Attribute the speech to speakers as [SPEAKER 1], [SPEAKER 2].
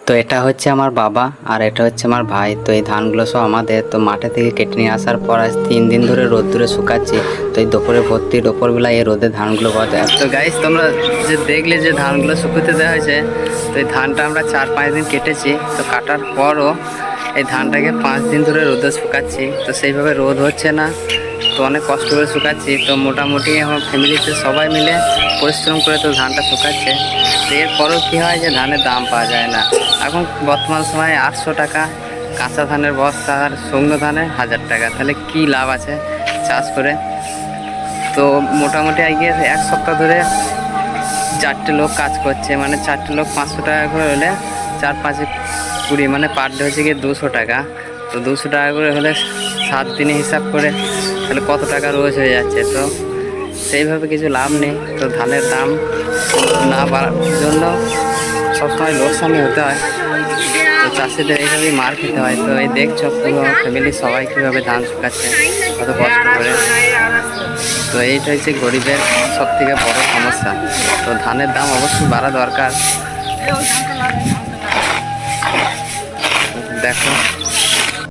[SPEAKER 1] তো এটা হচ্ছে আমার বাবা আর এটা হচ্ছে আমার ভাই। তো এই ধানগুলো সব আমাদের। তো মাঠে থেকে কেটে নিয়ে আসার পর আজ 3 দিন ধরে রোদ্দুরে শুকাচ্ছি। তো এই দুপুরে ভর্তি দুপুরবেলা এই রোদে ধানগুলো পাওয়া যায়। তো গাইস তোমরা যে দেখলে যে ধানগুলো শুকোতে দেওয়া হয়েছে, তো এই ধানটা আমরা 4-5 দিন কেটেছি। তো কাটার পরও এই ধানটাকে 5 দিন ধরে রোদে শুকাচ্ছি। তো সেইভাবে রোদ হচ্ছে না, তো অনেক কষ্ট করে শুকাচ্ছি। তো মোটামুটি আমার ফ্যামিলিতে সবাই মিলে পরিশ্রম করে তো ধানটা শুকাচ্ছে। তো এরপরেও কী হয় যে ধানের দাম পাওয়া যায় না। এখন বর্তমান সময়ে 800 টাকা কাঁচা ধানের বস্তা, আর শুকনো ধানের 1000 টাকা। তাহলে কি লাভ আছে চাষ করে? তো মোটামুটি আগে 1 সপ্তাহ ধরে 4টে লোক কাজ করছে, মানে 4টে লোক 500 টাকা করে হলে 4-5-20 মানে পার ডে হচ্ছে গিয়ে 200 টাকা। তো 200 টাকা করে হলে 7 দিনে হিসাব করে তাহলে কত টাকা রোজ হয়ে যাচ্ছে। তো সেইভাবে কিছু লাভ নেই। তো ধানের দাম না বাড়ার জন্য সবসময় লোকসানি হতে হয়। তো চাষিদের এইভাবেই মার খেতে হয়। তো এই দেখছো পুরো ফ্যামিলির সবাই কীভাবে ধান শুকাচ্ছে কত কষ্ট করে। তো এইটা হচ্ছে গরিবের সব থেকে বড় সমস্যা। তো ধানের দাম অবশ্যই বাড়া দরকার। দেখো